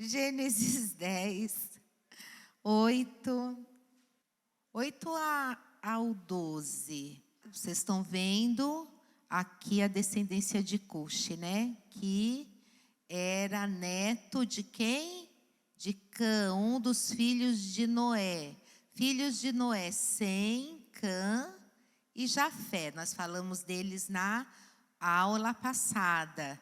Gênesis 10, 8, 8 ao 12. Vocês estão vendo aqui a descendência de Cuxi, né? Que era neto de quem? De Cã, um dos filhos de Noé. Filhos de Noé, Sem, Cã e Jafé. Nós falamos deles na aula passada.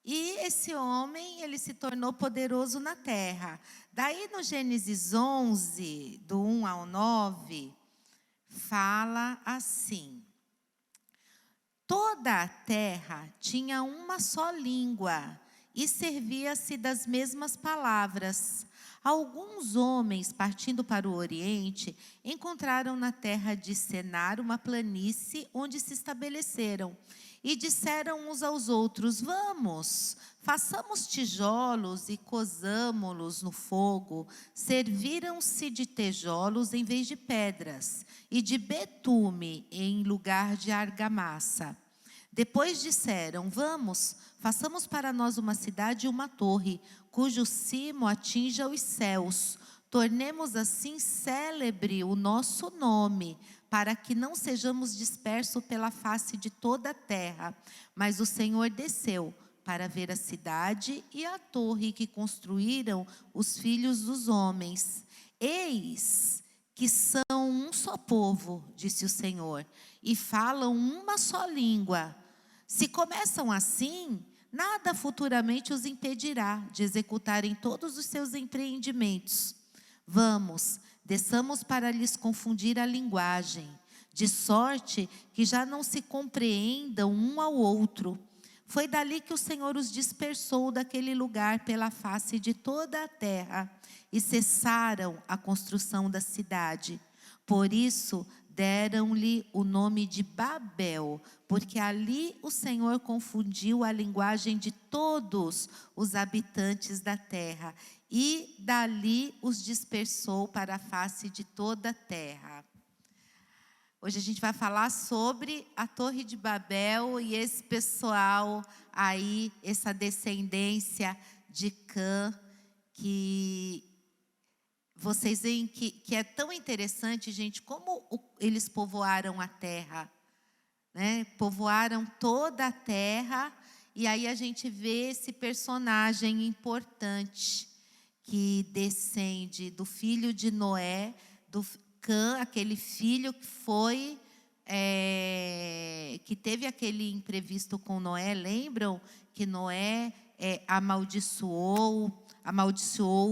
E esse homem, ele se tornou poderoso na terra. Daí no Gênesis 11, do 1 ao 9, fala assim: toda a terra tinha uma só língua e servia-se das mesmas palavras. Alguns homens, partindo para o Oriente, encontraram na terra de Senar uma planície onde se estabeleceram. E disseram uns aos outros: vamos, façamos tijolos e cozamo-los no fogo. Serviram-se de tijolos em vez de pedras, e de betume em lugar de argamassa. Depois disseram: vamos, façamos para nós uma cidade e uma torre, cujo cimo atinja os céus. Tornemos assim célebre o nosso nome, para que não sejamos dispersos pela face de toda a terra. Mas o Senhor desceu para ver a cidade e a torre que construíram os filhos dos homens. Eis que são um só povo, disse o Senhor, e falam uma só língua. Se começam assim, nada futuramente os impedirá de executarem todos os seus empreendimentos. Vamos, desçamos para lhes confundir a linguagem, de sorte que já não se compreendam um ao outro. Foi dali que o Senhor os dispersou daquele lugar pela face de toda a terra, e cessaram a construção da cidade. Por isso deram-lhe o nome de Babel, porque ali o Senhor confundiu a linguagem de todos os habitantes da terra, e dali os dispersou para a face de toda a terra. Hoje a gente vai falar sobre a Torre de Babel e esse pessoal aí, essa descendência de Cã, que vocês veem que é tão interessante, gente, como eles povoaram a terra, né? Povoaram toda a terra, e aí a gente vê esse personagem importante que descende do filho de Noé, do Cã, aquele filho que foi, que teve aquele imprevisto com Noé. Lembram que Noé amaldiçoou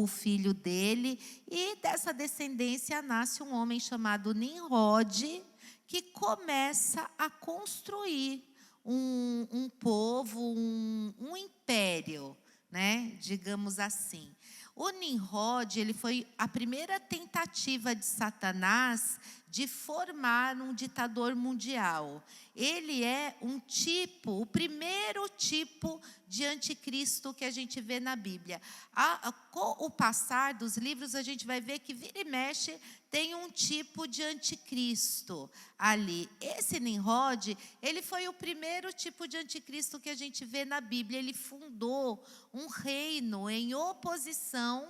o filho dele, e dessa descendência nasce um homem chamado Nimrod, que começa a construir um povo, um império, né? Digamos assim. O Nimrod, ele foi a primeira tentativa de Satanás de formar um ditador mundial. Ele é o primeiro tipo de anticristo que a gente vê na Bíblia. Com o passar dos livros, a gente vai ver que vira e mexe tem um tipo de anticristo ali. Esse Nimrod, ele foi o primeiro tipo de anticristo que a gente vê na Bíblia. Ele fundou um reino em oposição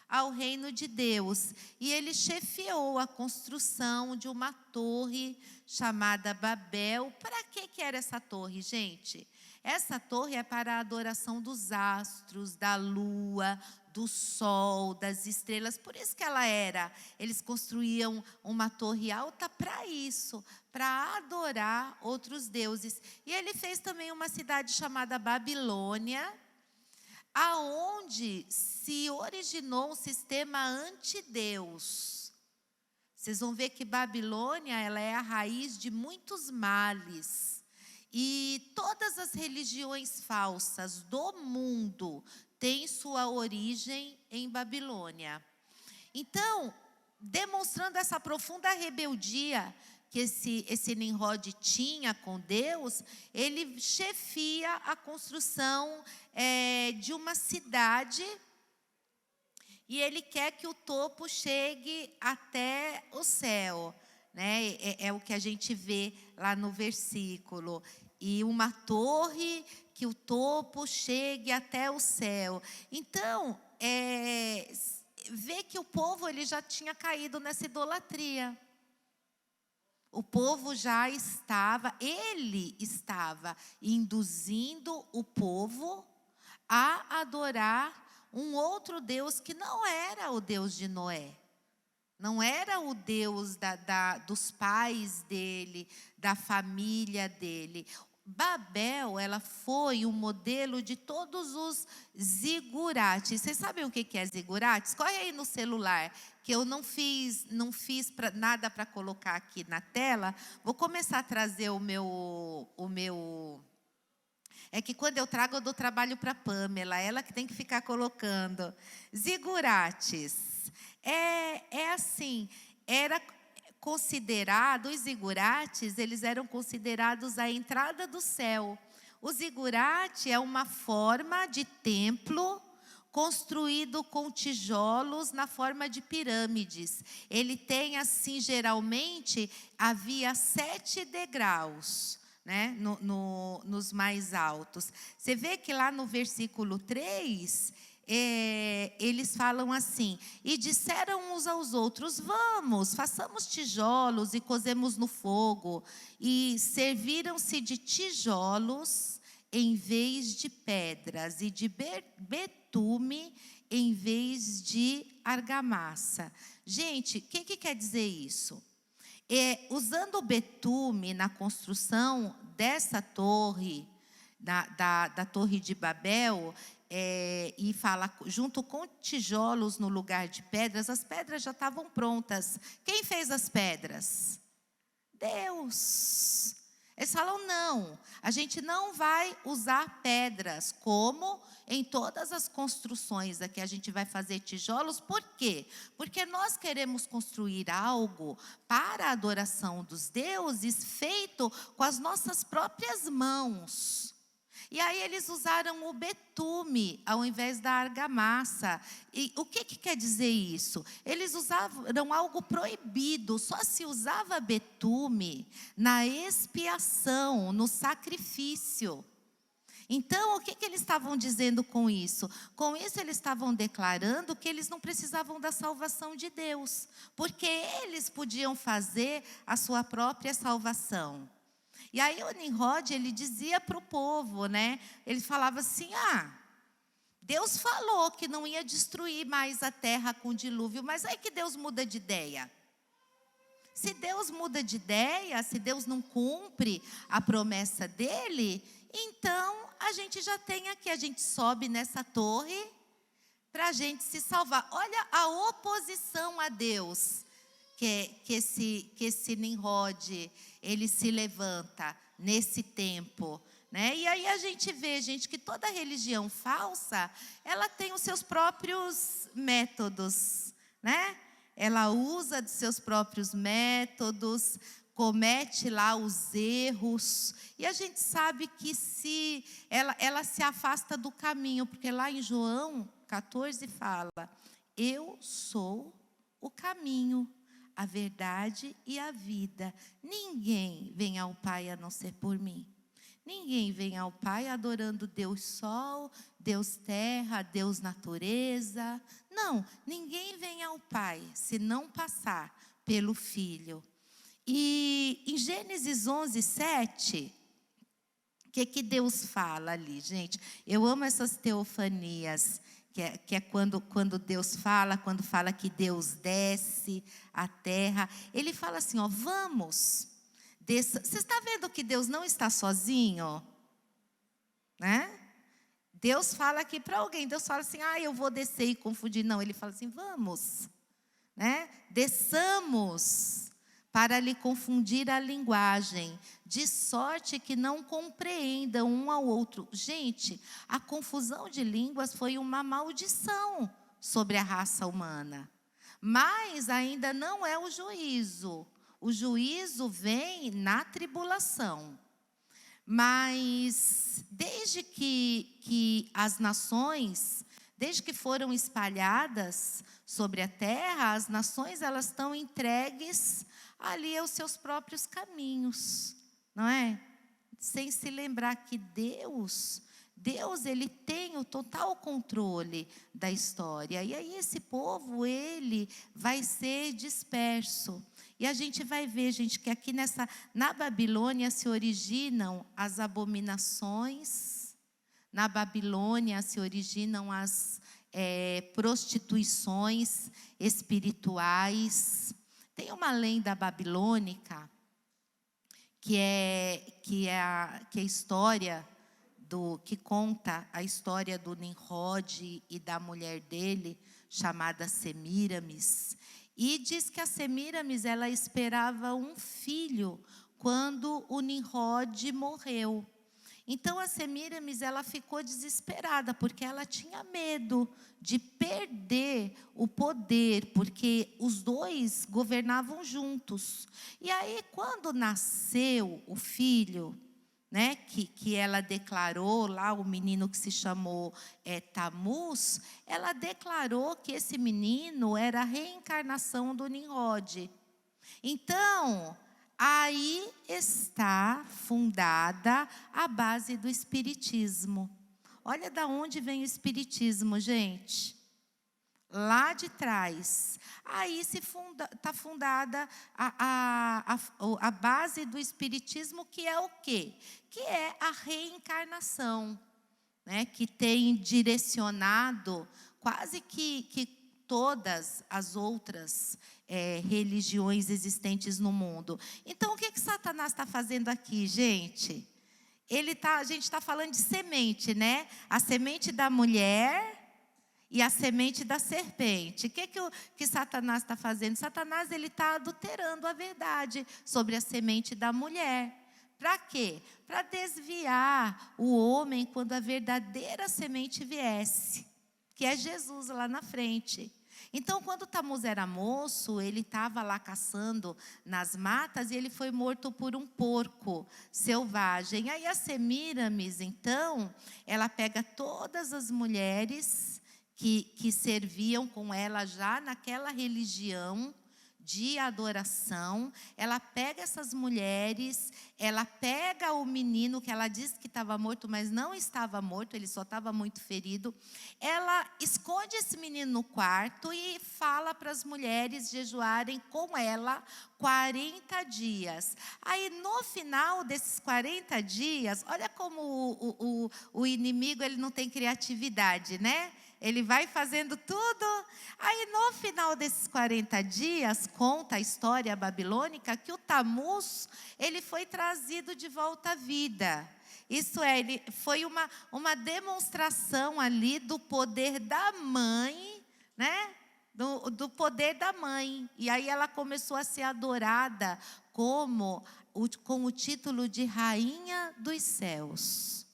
ao reino de Deus, e ele chefiou a construção de uma torre chamada Babel. Para que era essa torre, gente? Essa torre é para a adoração dos astros, da lua, do sol, das estrelas. Por isso que eles construíam uma torre alta para isso, para adorar outros deuses. E ele fez também uma cidade chamada Babilônia, aonde se originou um sistema antideus. Vocês vão ver que Babilônia, ela é a raiz de muitos males. E todas as religiões falsas do mundo têm sua origem em Babilônia. Então, demonstrando essa profunda rebeldia que esse Nimrod tinha com Deus, ele chefia a construção de uma cidade, e ele quer que o topo chegue até o céu, né? É o que a gente vê lá no versículo. E uma torre que o topo chegue até o céu. Então, vê que o povo ele já tinha caído nessa idolatria. O povo ele estava induzindo o povo a adorar um outro Deus que não era o Deus de Noé. Não era o Deus dos pais dele, da família dele. Babel, ela foi o modelo de todos os zigurates. Vocês sabem o que é zigurates? Corre aí no celular, que eu não fiz nada para colocar aqui na tela. Vou começar a trazer o meu. É que quando eu trago, eu dou trabalho para a Pamela, ela que tem que ficar colocando. Zigurates. É assim, era considerado, os zigurates, eles eram considerados a entrada do céu. O zigurate é uma forma de templo construído com tijolos na forma de pirâmides. Ele tem assim, geralmente, havia 7 degraus, né, nos mais altos. Você vê que lá no versículo 3, eles falam assim: e disseram uns aos outros, vamos, façamos tijolos e cozemos no fogo. E serviram-se de tijolos em vez de pedras, e de betume em vez de argamassa. Gente, o que quer dizer isso? Usando o betume na construção dessa torre, da Torre de Babel, e fala, junto com tijolos no lugar de pedras, as pedras já estavam prontas. Quem fez as pedras? Deus. Eles falam, não, a gente não vai usar pedras, como em todas as construções aqui a gente vai fazer tijolos. Por quê? Porque nós queremos construir algo para a adoração dos deuses, feito com as nossas próprias mãos. E aí eles usaram o betume ao invés da argamassa. E o que quer dizer isso? Eles usaram algo proibido, só se usava betume na expiação, no sacrifício. Então, o que eles estavam dizendo com isso? Com isso, eles estavam declarando que eles não precisavam da salvação de Deus, porque eles podiam fazer a sua própria salvação. E aí o Nimrod, ele dizia para o povo, né? Ele falava assim, Deus falou que não ia destruir mais a terra com dilúvio, mas aí que Deus muda de ideia. Se Deus muda de ideia, se Deus não cumpre a promessa dele, então a gente já tem aqui, a gente sobe nessa torre para a gente se salvar. Olha a oposição a Deus que esse Nimrod, ele se levanta nesse tempo, né? E aí a gente vê, gente, que toda religião falsa, ela tem os seus próprios métodos, né? Ela usa dos seus próprios métodos, comete lá os erros, e a gente sabe que ela se afasta do caminho, porque lá em João 14 fala, eu sou o caminho, a verdade e a vida. Ninguém vem ao Pai a não ser por mim. Ninguém vem ao Pai adorando Deus Sol, Deus Terra, Deus Natureza. Não, ninguém vem ao Pai se não passar pelo Filho. E em Gênesis 11, 7, o que Deus fala ali, gente? Eu amo essas teofanias, que é quando Deus fala, quando fala que Deus desce à terra. Ele fala assim, vamos. Você está vendo que Deus não está sozinho? Né? Deus fala aqui para alguém, Deus fala assim, eu vou descer e confundir. Não, ele fala assim, vamos. Né? Desçamos para lhe confundir a linguagem, de sorte que não compreendam um ao outro. Gente, a confusão de línguas foi uma maldição sobre a raça humana. Mas ainda não é o juízo. O juízo vem na tribulação. Mas desde que as nações, desde que foram espalhadas sobre a terra, as nações elas estão entregues ali aos seus próprios caminhos, não é? Sem se lembrar que Deus Deus, ele tem o total controle da história. E aí esse povo, ele vai ser disperso. E a gente vai ver, gente, que aqui na Babilônia se originam as abominações. Na Babilônia se originam as prostituições espirituais. Tem uma lenda babilônica que é a história que conta a história do Nimrod e da mulher dele, chamada Semíramis. E diz que a Semíramis, ela esperava um filho quando o Nimrod morreu. Então a Semíramis, ela ficou desesperada, porque ela tinha medo de perder o poder, porque os dois governavam juntos. E aí, quando nasceu o filho, né, que ela declarou lá, o menino que se chamou Tamuz, ela declarou que esse menino era a reencarnação do Nimrod. Então, aí está fundada a base do Espiritismo. Olha de onde vem o Espiritismo, gente. Lá de trás. Aí está fundada a base do Espiritismo, que é o quê? Que é a reencarnação, né? Que tem direcionado quase que todas as outras religiões existentes no mundo. Então, o que Satanás está fazendo aqui, gente? A gente está falando de semente, né? A semente da mulher e a semente da serpente. O que Satanás está fazendo? Satanás, ele está adulterando a verdade sobre a semente da mulher. Para quê? Para desviar o homem quando a verdadeira semente viesse, que é Jesus lá na frente. Então, quando Tamuz era moço, ele estava lá caçando nas matas e ele foi morto por um porco selvagem. Aí a Semíramis, então, ela pega todas as mulheres que serviam com ela já naquela religião de adoração, ela pega essas mulheres, ela pega o menino que ela disse que estava morto, mas não estava morto, ele só estava muito ferido. Ela esconde esse menino no quarto e fala para as mulheres jejuarem com ela 40 dias. Aí, no final desses 40 dias, olha como o inimigo, ele não tem criatividade, né? Ele vai fazendo tudo. Aí, no final desses 40 dias, conta a história babilônica que o Tamuz, ele foi trazido de volta à vida. Isso é, ele foi uma demonstração ali do poder da mãe, né? Do poder da mãe. E aí ela começou a ser adorada com o título de Rainha dos Céus.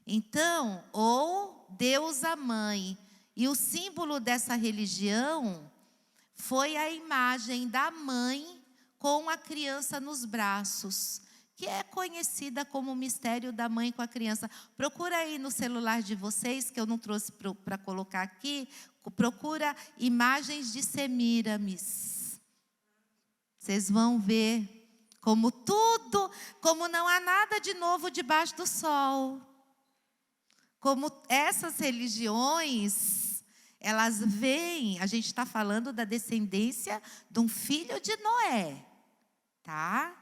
Então, ou deusa mãe. E o símbolo dessa religião foi a imagem da mãe com a criança nos braços, que é conhecida como o mistério da mãe com a criança. Procura aí no celular de vocês, que eu não trouxe para colocar aqui, procura imagens de Semíramis. Vocês vão ver como não há nada de novo debaixo do sol. Como essas religiões, elas vêm, a gente está falando da descendência de um filho de Noé, tá?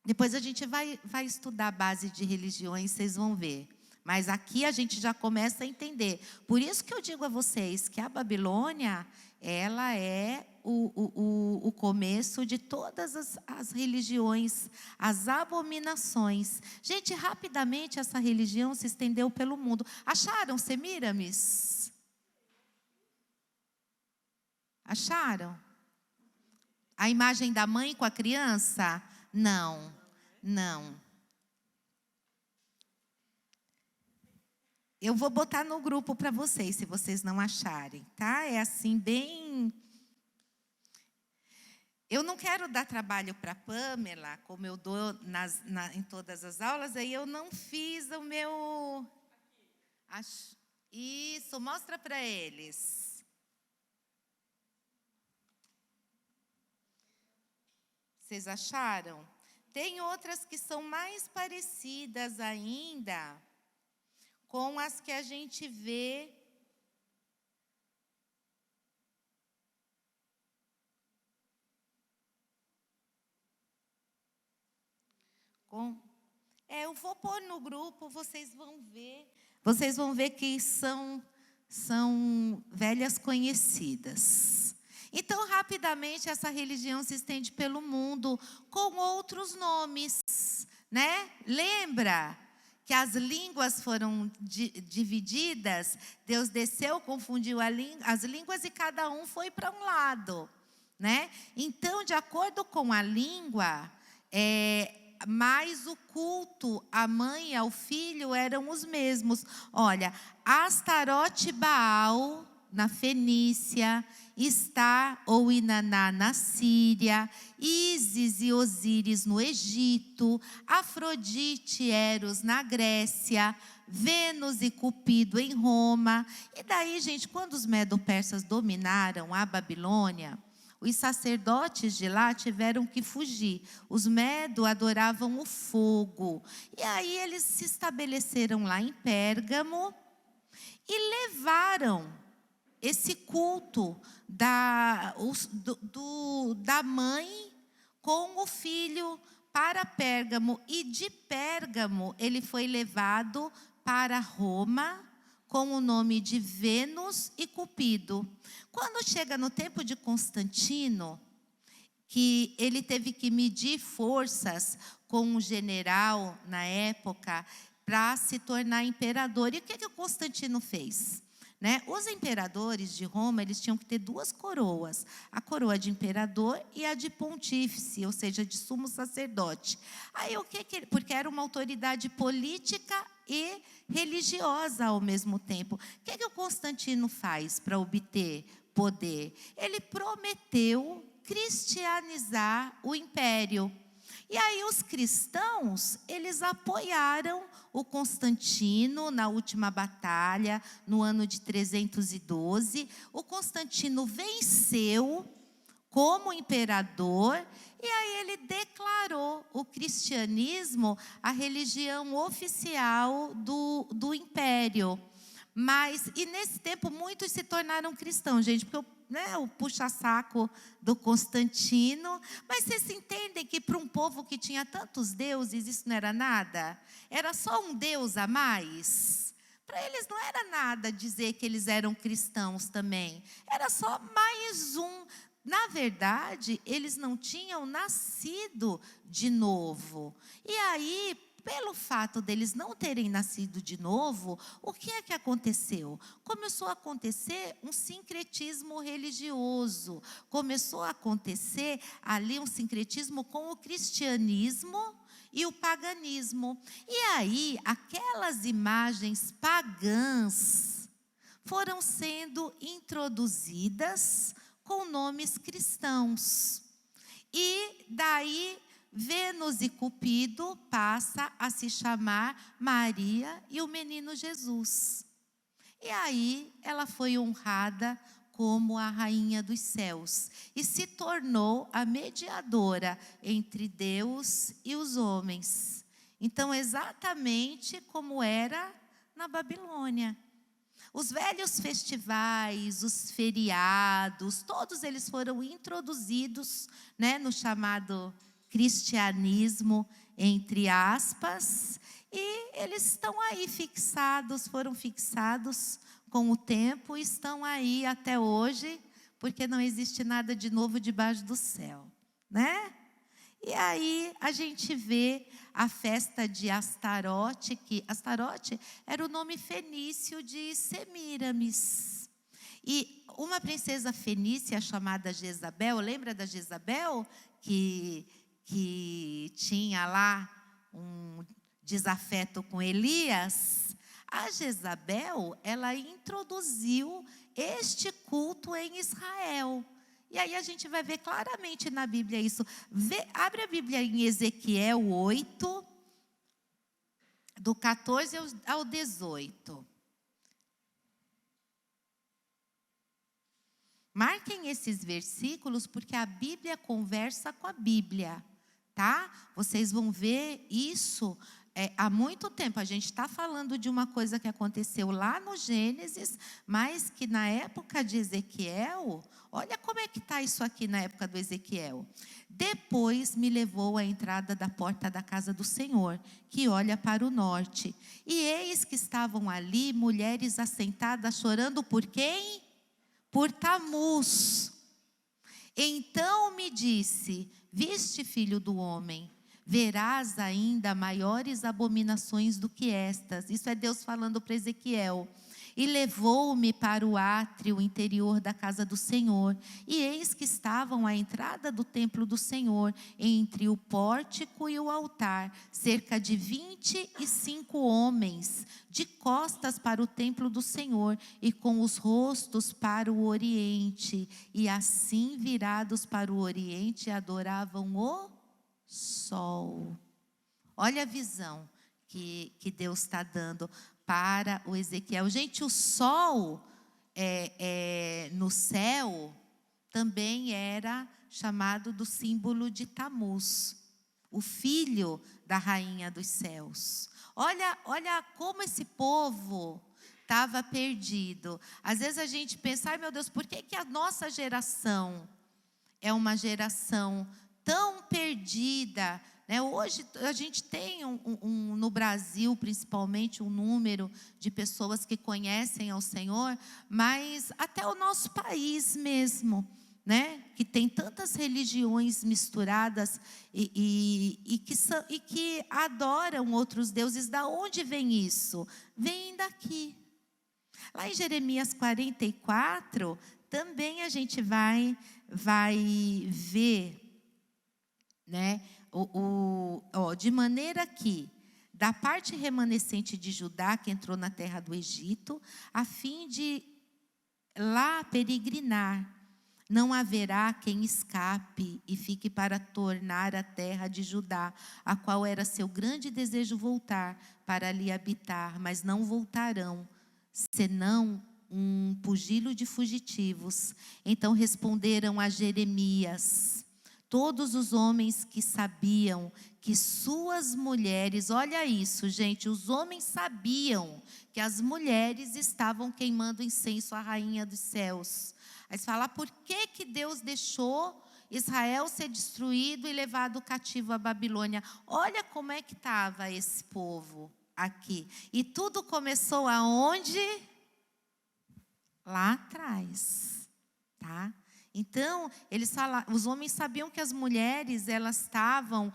Depois a gente vai estudar a base de religiões, vocês vão ver. Mas aqui a gente já começa a entender. Por isso que eu digo a vocês que a Babilônia, ela é o começo de todas as religiões, as abominações. Gente, rapidamente essa religião se estendeu pelo mundo. Acharam Semíramis? Acharam? A imagem da mãe com a criança? Não, não. Eu vou botar no grupo para vocês, se vocês não acharem, tá? É assim, bem... Eu não quero dar trabalho para a Pamela, como eu dou em todas as aulas, aí eu não fiz o meu... Isso, mostra para eles. Vocês acharam? Tem outras que são mais parecidas ainda com as que a gente vê eu vou pôr no grupo, vocês vão ver. Vocês vão ver que são velhas conhecidas. Então, rapidamente, essa religião se estende pelo mundo com outros nomes, né? Lembra que as línguas foram divididas? Deus desceu, confundiu as línguas e cada um foi para um lado, né? Então, de acordo com a língua, mas o culto à mãe e ao filho eram os mesmos. Olha, Astarote Baal, na Fenícia, Estar ou Inaná, na Síria, Ísis e Osíris, no Egito, Afrodite e Eros, na Grécia, Vênus e Cupido, em Roma. E daí, gente, quando os medo-persas dominaram a Babilônia, os sacerdotes de lá tiveram que fugir. Os medo adoravam o fogo. E aí eles se estabeleceram lá em Pérgamo e levaram esse culto da mãe com o filho para Pérgamo. E de Pérgamo ele foi levado para Roma, com o nome de Vênus e Cupido. Quando chega no tempo de Constantino, que ele teve que medir forças com um general na época para se tornar imperador. E o que o Constantino fez? Os imperadores de Roma, eles tinham que ter duas coroas, a coroa de imperador e a de pontífice, ou seja, de sumo sacerdote. Aí porque era uma autoridade política e religiosa ao mesmo tempo. O que o Constantino faz para obter poder? Ele prometeu cristianizar o império. E aí os cristãos, eles apoiaram o Constantino na última batalha, no ano de 312. O Constantino venceu como imperador, e aí ele declarou o cristianismo a religião oficial do império. E nesse tempo muitos se tornaram cristãos, gente, porque o puxa-saco do Constantino. Mas vocês entendem que para um povo que tinha tantos deuses, isso não era nada? Era só um Deus a mais? Para eles não era nada dizer que eles eram cristãos também. Era só mais um. Na verdade, eles não tinham nascido de novo. E aí, pelo fato deles não terem nascido de novo, o que é que aconteceu? Começou a acontecer um sincretismo religioso. Começou a acontecer ali um sincretismo com o cristianismo e o paganismo. E aí, aquelas imagens pagãs foram sendo introduzidas com nomes cristãos. E daí, Vênus e Cupido passa a se chamar Maria e o menino Jesus. E aí ela foi honrada como a rainha dos céus e se tornou a mediadora entre Deus e os homens. Então, exatamente como era na Babilônia. Os velhos festivais, os feriados, todos eles foram introduzidos, no chamado cristianismo, entre aspas, e eles estão aí fixados, foram fixados com o tempo e estão aí até hoje, porque não existe nada de novo debaixo do céu, E aí a gente vê a festa de Astarote, que Astarote era o nome fenício de Semíramis. E uma princesa fenícia chamada Jezabel, lembra da Jezabel? Que tinha lá um desafeto com Elias. A Jezabel, ela introduziu este culto em Israel. E aí a gente vai ver claramente na Bíblia isso. Abre a Bíblia em Ezequiel 8, do 14 ao 18. Marquem esses versículos, porque a Bíblia conversa com a Bíblia, tá? Vocês vão ver isso há muito tempo. A gente está falando de uma coisa que aconteceu lá no Gênesis, mas que na época de Ezequiel, olha como é que está isso aqui na época do Ezequiel. Depois me levou à entrada da porta da casa do Senhor, que olha para o norte. E eis que estavam ali mulheres assentadas, chorando por quem? Por Tamuz. Então me disse: viste, filho do homem, verás ainda maiores abominações do que estas. Isso é Deus falando para Ezequiel. E levou-me para o átrio interior da casa do Senhor. E eis que estavam à entrada do templo do Senhor, entre o pórtico e o altar, cerca de 25 homens, de costas para o templo do Senhor, e com os rostos para o oriente. E assim virados para o oriente, adoravam o sol. Olha a visão que Deus está dando para o Ezequiel. Gente, o sol no céu também era chamado do símbolo de Tamuz, o filho da rainha dos céus. Olha como esse povo estava perdido. Às vezes a gente pensa: ai meu Deus, por que a nossa geração é uma geração tão perdida, né? Hoje a gente tem no Brasil, principalmente, um número de pessoas que conhecem ao Senhor, mas até o nosso país mesmo, né? Que tem tantas religiões misturadas e que adoram outros deuses. Da onde vem isso? Vem daqui. Lá em Jeremias 44, também a gente vai ver, né? De maneira que, da parte remanescente de Judá, que entrou na terra do Egito, a fim de lá peregrinar, não haverá quem escape e fique para tornar a terra de Judá, a qual era seu grande desejo voltar, para ali habitar, mas não voltarão, senão um pugilo de fugitivos. Então responderam a Jeremias todos os homens que sabiam que suas mulheres, olha isso, gente, os homens sabiam que as mulheres estavam queimando incenso à rainha dos céus. Aí você fala: por que Deus deixou Israel ser destruído e levado cativo à Babilônia? Olha como é que estava esse povo aqui. E tudo começou aonde? Lá atrás, tá? Então, os homens sabiam que as mulheres, elas estavam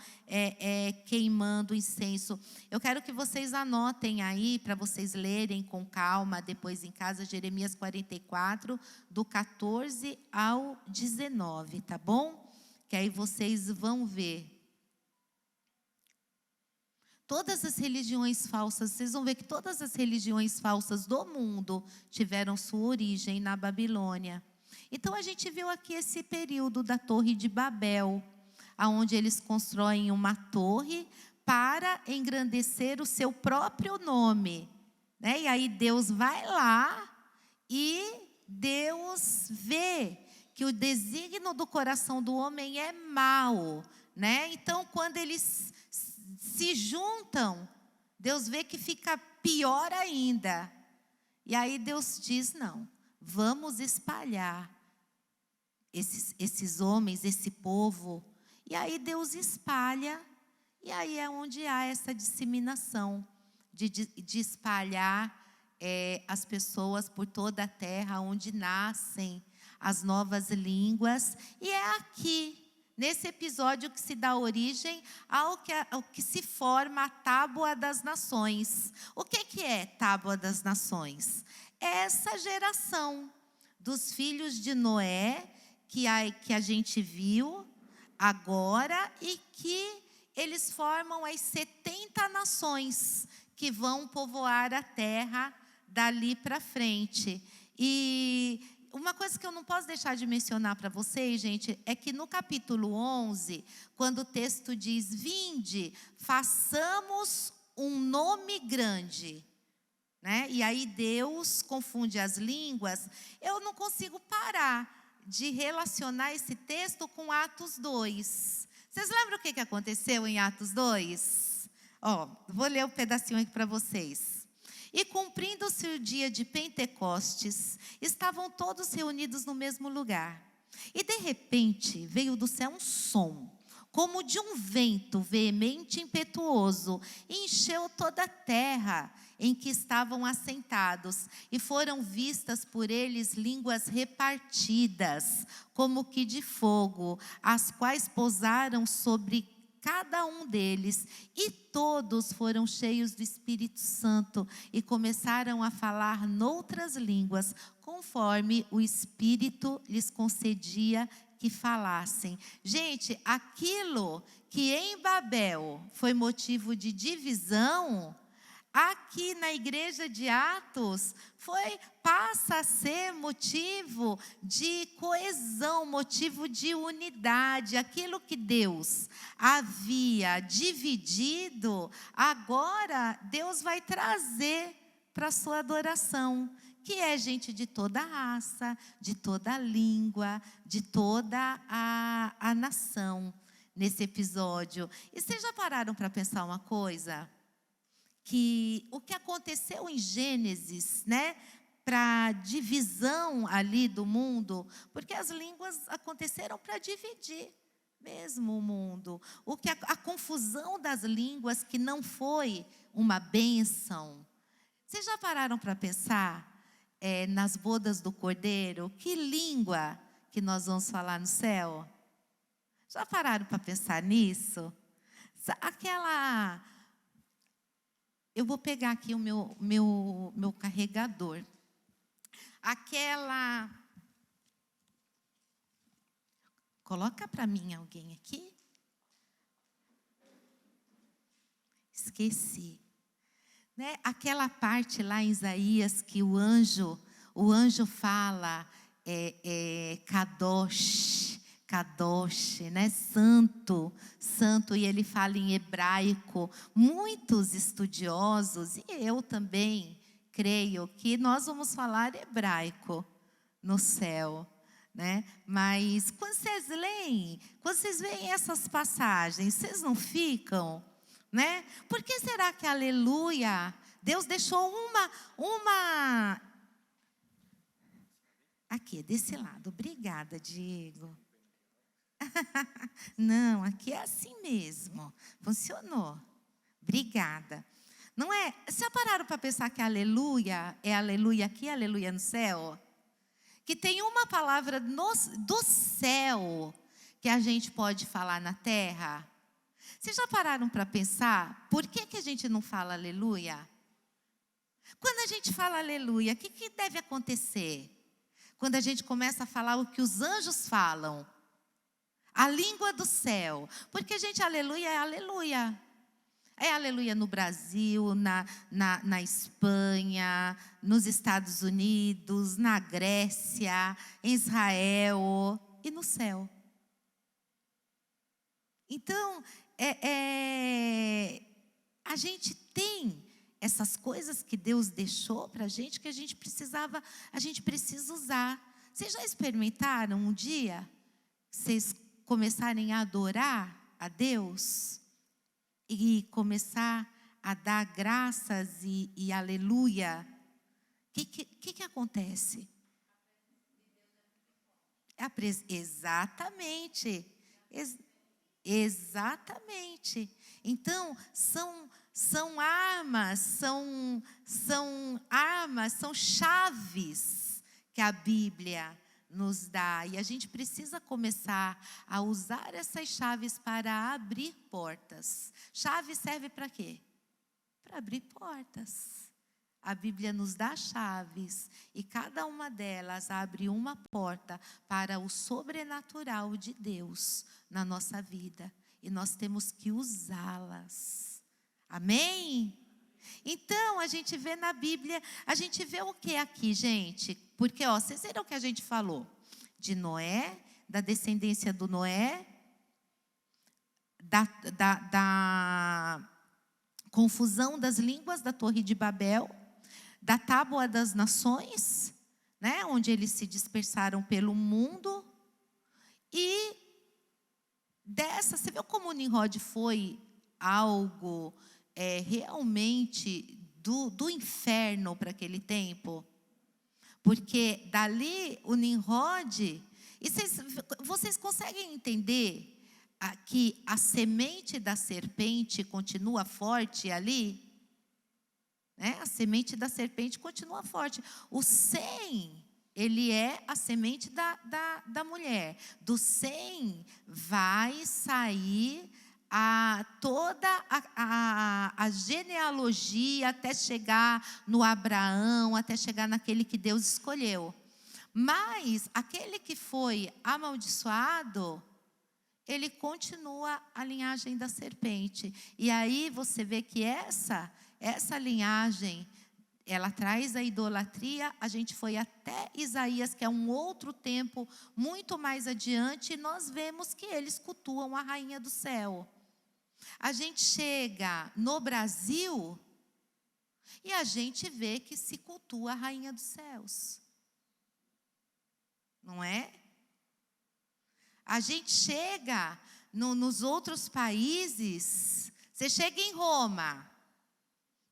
queimando incenso. Eu quero que vocês anotem aí, para vocês lerem com calma, depois em casa, Jeremias 44, do 14 ao 19, tá bom? Que aí vocês vão ver. Todas as religiões falsas, vocês vão ver que todas as religiões falsas do mundo tiveram sua origem na Babilônia. Então a gente viu aqui esse período da Torre de Babel, onde eles constroem uma torre para engrandecer o seu próprio nome, né? E aí Deus vai lá e Deus vê que o desígnio do coração do homem é mau, né? Então quando eles se juntam, Deus vê que fica pior ainda. E aí Deus diz: não, vamos espalhar esses homens, esse povo. E aí Deus espalha, e aí é onde há essa disseminação de espalhar as pessoas por toda a terra, onde nascem as novas línguas. E é aqui, nesse episódio, que se dá origem ao que se forma a Tábua das Nações. O que é Tábua das Nações? É essa geração dos filhos de Noé, que a gente viu agora, e que eles formam as 70 nações que vão povoar a terra dali para frente. E uma coisa que eu não posso deixar de mencionar para vocês, gente, é que no capítulo 11, quando o texto diz: vinde, façamos um nome grande, né? E aí Deus confunde as línguas. Eu não consigo parar de relacionar esse texto com Atos 2. Vocês lembram o que aconteceu em Atos 2? Vou ler um pedacinho aqui para vocês. E cumprindo-se o dia de Pentecostes, estavam todos reunidos no mesmo lugar. E de repente veio do céu um som, como de um vento veemente e impetuoso, e encheu toda a terra em que estavam assentados, e foram vistas por eles línguas repartidas, como que de fogo, as quais pousaram sobre cada um deles, e todos foram cheios do Espírito Santo, e começaram a falar noutras línguas, conforme o Espírito lhes concedia que falassem. Gente, aquilo que em Babel foi motivo de divisão, aqui na igreja de Atos, passa a ser motivo de coesão, motivo de unidade. Aquilo que Deus havia dividido, agora Deus vai trazer para a sua adoração, que é gente de toda raça, de toda língua, de toda a nação, nesse episódio. E vocês já pararam para pensar uma coisa? Que o que aconteceu em Gênesis, né, para divisão ali do mundo, porque as línguas aconteceram para dividir mesmo o mundo. A confusão das línguas que não foi uma bênção. Vocês já pararam para pensar nas bodas do Cordeiro? Que língua que nós vamos falar no céu? Já pararam para pensar nisso? Eu vou pegar aqui o meu carregador. Coloca para mim alguém aqui. Esqueci. Né? Aquela parte lá em Isaías que o anjo fala, Kadosh, Kadosh, né? Santo, santo, e ele fala em hebraico. Muitos estudiosos, e eu também creio, que nós vamos falar hebraico no céu, né? Mas quando vocês leem, quando vocês veem essas passagens, vocês não ficam, né? Por que será que aleluia? Deus deixou uma aqui, desse lado. Obrigada, Diego. Não, aqui é assim mesmo. Funcionou. Obrigada. Não é? Já pararam para pensar que aleluia é aleluia aqui, aleluia no céu? Que tem uma palavra do céu que a gente pode falar na terra? Vocês já pararam para pensar por que a gente não fala aleluia? Quando a gente fala aleluia, o que deve acontecer? Quando a gente começa a falar o que os anjos falam, a língua do céu. Porque, gente, aleluia é aleluia. É aleluia no Brasil, na Espanha, nos Estados Unidos, na Grécia, em Israel e no céu. Então, a gente tem essas coisas que Deus deixou para a gente, que a gente precisa usar. Vocês já experimentaram um dia, vocês começarem a adorar a Deus e começar a dar graças e aleluia? O que acontece? Exatamente. Exatamente. Então, são armas, são chaves que a Bíblia nos dá. E a gente precisa começar a usar essas chaves para abrir portas. Chave serve para quê? Para abrir portas. A Bíblia nos dá chaves e cada uma delas abre uma porta para o sobrenatural de Deus na nossa vida. E nós temos que usá-las. Amém? Então, a gente vê na Bíblia, a gente vê o que aqui, gente? Porque, vocês viram o que a gente falou? De Noé, da descendência do Noé, da confusão das línguas da Torre de Babel, da Tábua das Nações, né, onde eles se dispersaram pelo mundo, e Você viu como Nimrod foi algo realmente do inferno para aquele tempo? Porque dali o Nimrod... E vocês conseguem entender que a semente da serpente continua forte ali? A semente da serpente continua forte. O Sem, ele é a semente da mulher. Do Sem vai sair toda a genealogia até chegar no Abraão, até chegar naquele que Deus escolheu. Mas aquele que foi amaldiçoado, ele continua a linhagem da serpente. E aí você vê que essa linhagem, ela traz a idolatria. A gente foi até Isaías, que é um outro tempo muito mais adiante, e nós vemos que eles cultuam a rainha do céu. A gente chega no Brasil e a gente vê que se cultua a rainha dos céus. Não é? A gente chega nos outros países, você chega em Roma,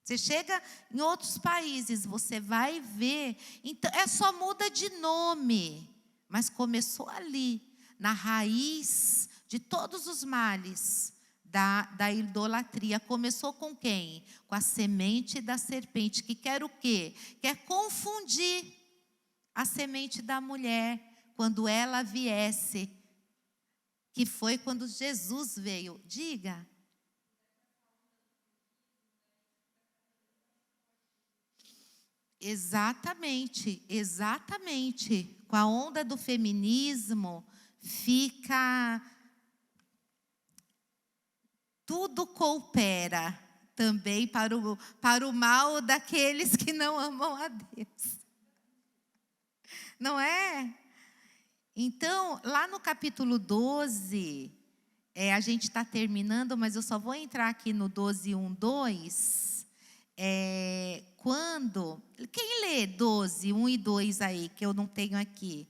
você chega em outros países, você vai ver, então só muda de nome, mas começou ali, na raiz de todos os males da idolatria. Começou com quem? Com a semente da serpente, que quer o quê? Quer confundir a semente da mulher, quando ela viesse, que foi quando Jesus veio. Diga. Exatamente. Com a onda do feminismo, tudo coopera também para o mal daqueles que não amam a Deus. Não é? Então, lá no capítulo 12, a gente está terminando, mas eu só vou entrar aqui no 12, 1, 2. Quem lê 12, 1 e 2 aí, que eu não tenho aqui?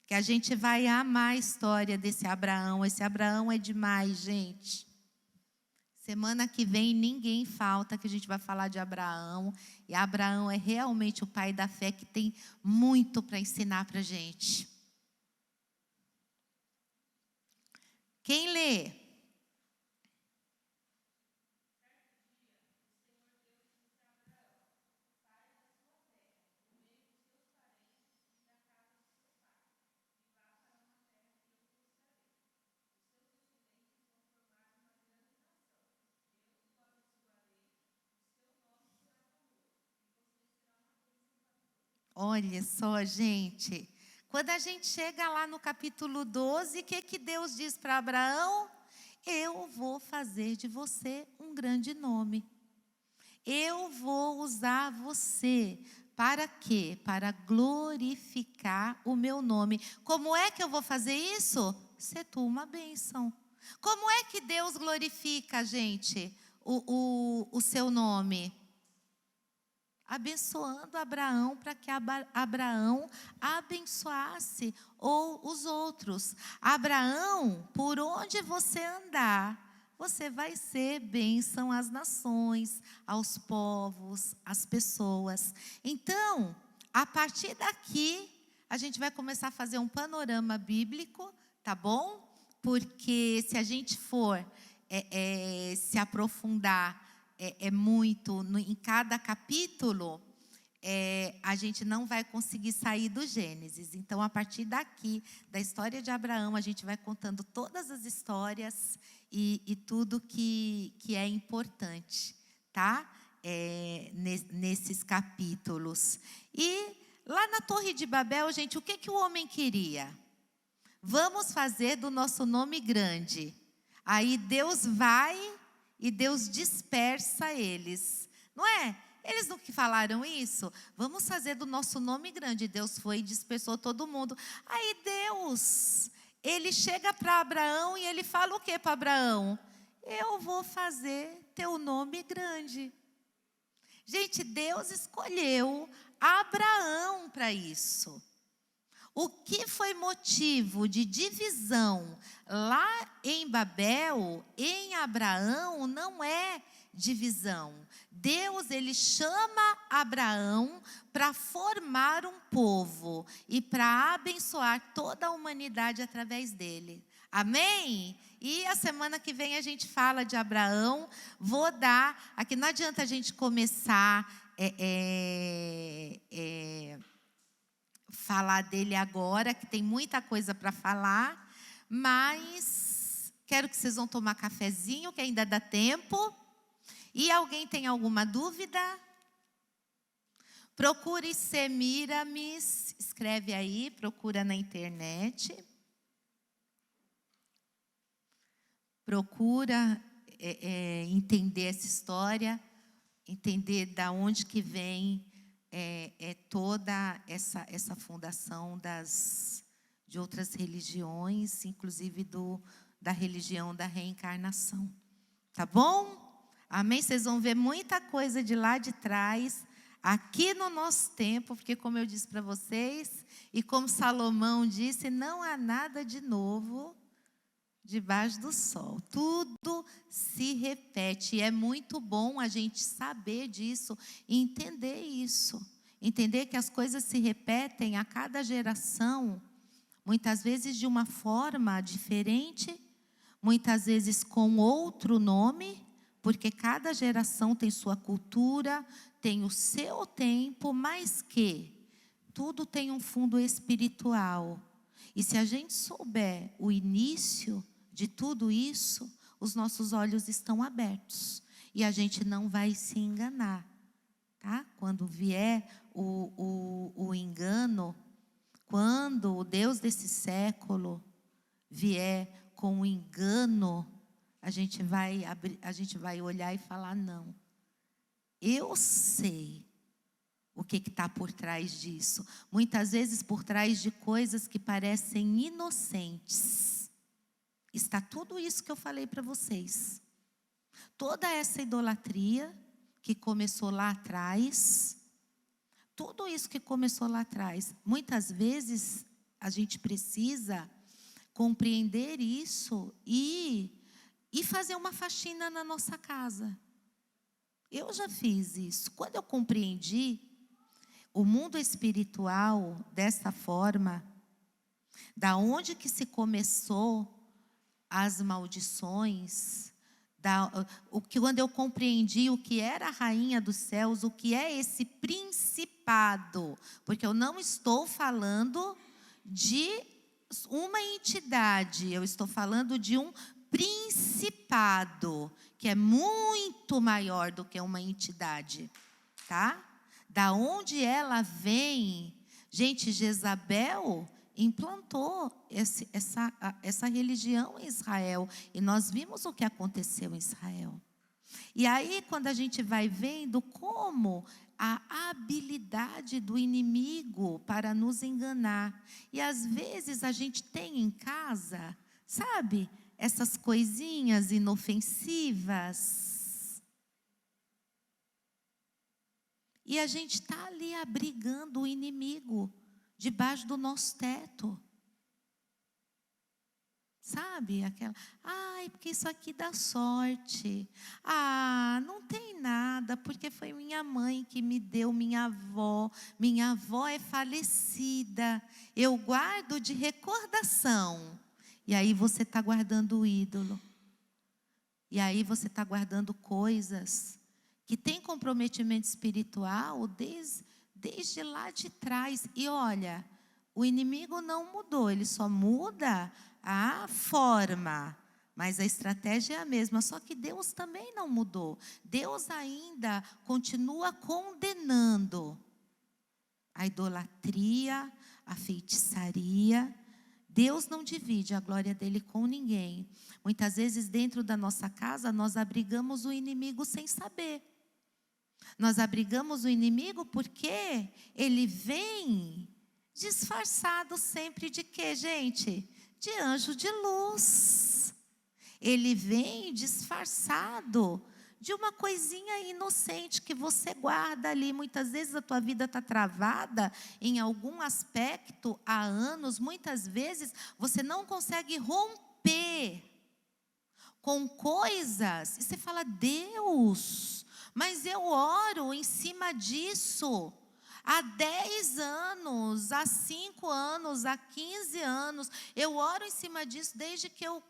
Que a gente vai amar a história desse Abraão. Esse Abraão é demais, gente. Semana que vem ninguém falta, que a gente vai falar de Abraão. E Abraão é realmente o pai da fé, que tem muito para ensinar para a gente. Quem lê? Olha só, gente. Quando a gente chega lá no capítulo 12, o que Deus diz para Abraão? Eu vou fazer de você um grande nome. Eu vou usar você. Para quê? Para glorificar o meu nome. Como é que eu vou fazer isso? Ser tu uma bênção. Como é que Deus glorifica, gente, o seu nome? Abençoando Abraão, para que Abraão abençoasse os outros. Abraão, por onde você andar, você vai ser bênção às nações, aos povos, às pessoas. Então, a partir daqui, a gente vai começar a fazer um panorama bíblico, tá bom? Porque se a gente for se aprofundar muito em cada capítulo, a gente não vai conseguir sair do Gênesis. Então, a partir daqui, da história de Abraão, a gente vai contando todas as histórias e tudo que é importante, tá? Nesses capítulos. E lá na Torre de Babel, gente, o que o homem queria? Vamos fazer do nosso nome grande. Aí Deus vai e Deus dispersa eles. Não é? Eles não que falaram isso? Vamos fazer do nosso nome grande. Deus foi e dispersou todo mundo. Aí Deus, ele chega para Abraão e ele fala o que para Abraão? Eu vou fazer teu nome grande. Gente, Deus escolheu Abraão para isso. O que foi motivo de divisão lá em Babel, em Abraão, não é divisão. Deus, ele chama Abraão para formar um povo e para abençoar toda a humanidade através dele. Amém? E a semana que vem a gente fala de Abraão. Vou dar, aqui não adianta a gente começar falar dele agora, que tem muita coisa para falar, mas quero que vocês vão tomar cafezinho, que ainda dá tempo. E alguém tem alguma dúvida? Procure Semiramis, escreve aí, procura na internet. Procura entender essa história, entender da onde que vem toda essa fundação de outras religiões, inclusive da religião da reencarnação. Tá bom? Amém? Vocês vão ver muita coisa de lá de trás, aqui no nosso tempo, porque como eu disse para vocês, e como Salomão disse, não há nada de novo debaixo do sol. Tudo se repete. E é muito bom a gente saber disso e entender isso. Entender que as coisas se repetem a cada geração, muitas vezes de uma forma diferente, muitas vezes com outro nome, porque cada geração tem sua cultura, tem o seu tempo, mas que tudo tem um fundo espiritual. E se a gente souber o início de tudo isso, os nossos olhos estão abertos. E a gente não vai se enganar. Tá? Quando vier o engano, quando o Deus desse século vier com o engano, a gente vai olhar e falar, não. Eu sei o que está por trás disso. Muitas vezes por trás de coisas que parecem inocentes. Está tudo isso que eu falei para vocês. Toda essa idolatria que começou lá atrás. Tudo isso que começou lá atrás. Muitas vezes a gente precisa compreender isso e fazer uma faxina na nossa casa. Eu já fiz isso. Quando eu compreendi o mundo espiritual dessa forma, da onde que se começou as maldições, quando eu compreendi o que era a rainha dos céus, o que é esse principado, porque eu não estou falando de uma entidade, eu estou falando de um principado, que é muito maior do que uma entidade, tá? Da onde ela vem, gente, Jezabel implantou essa religião em Israel, e nós vimos o que aconteceu em Israel. E aí, quando a gente vai vendo como a habilidade do inimigo para nos enganar, e às vezes a gente tem em casa, sabe, essas coisinhas inofensivas, e a gente está ali abrigando o inimigo debaixo do nosso teto. Sabe? Aquela, porque isso aqui dá sorte. Não tem nada, porque foi minha mãe que me deu, minha avó. Minha avó é falecida. Eu guardo de recordação. E aí você está guardando o ídolo. E aí você está guardando coisas que têm comprometimento espiritual desde lá de trás. E olha, o inimigo não mudou, ele só muda a forma, mas a estratégia é a mesma. Só que Deus também não mudou. Deus ainda continua condenando a idolatria, a feitiçaria. Deus não divide a glória dele com ninguém. Muitas vezes dentro da nossa casa nós abrigamos o inimigo sem saber. Nós abrigamos o inimigo porque ele vem disfarçado sempre de quê, gente? De anjo de luz. Ele vem disfarçado de uma coisinha inocente que você guarda ali. Muitas vezes a tua vida está travada em algum aspecto há anos. Muitas vezes você não consegue romper com coisas. E você fala, Deus, mas eu oro em cima disso. Há 10 anos, há 5 anos, há 15 anos, eu oro em cima disso desde que eu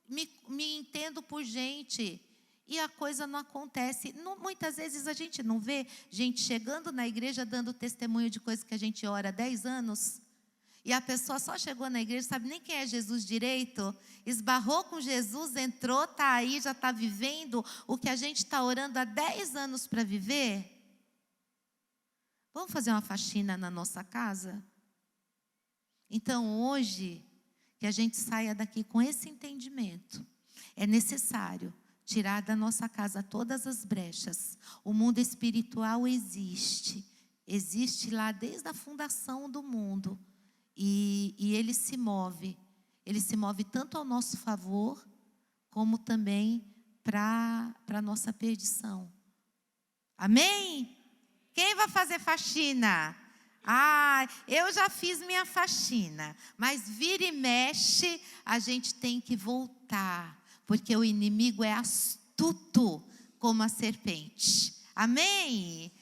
me entendo por gente. E a coisa não acontece. Muitas vezes a gente não vê gente chegando na igreja dando testemunho de coisas que a gente ora há 10 anos. E a pessoa só chegou na igreja, sabe nem quem é Jesus direito, esbarrou com Jesus, entrou, está aí, já está vivendo o que a gente está orando há 10 anos para viver. Vamos fazer uma faxina na nossa casa? Então hoje, que a gente saia daqui com esse entendimento. É necessário tirar da nossa casa todas as brechas. O mundo espiritual existe lá desde a fundação do mundo. E ele se move tanto ao nosso favor, como também para a nossa perdição. Amém? Quem vai fazer faxina? Eu já fiz minha faxina, mas vira e mexe, a gente tem que voltar, porque o inimigo é astuto como a serpente. Amém?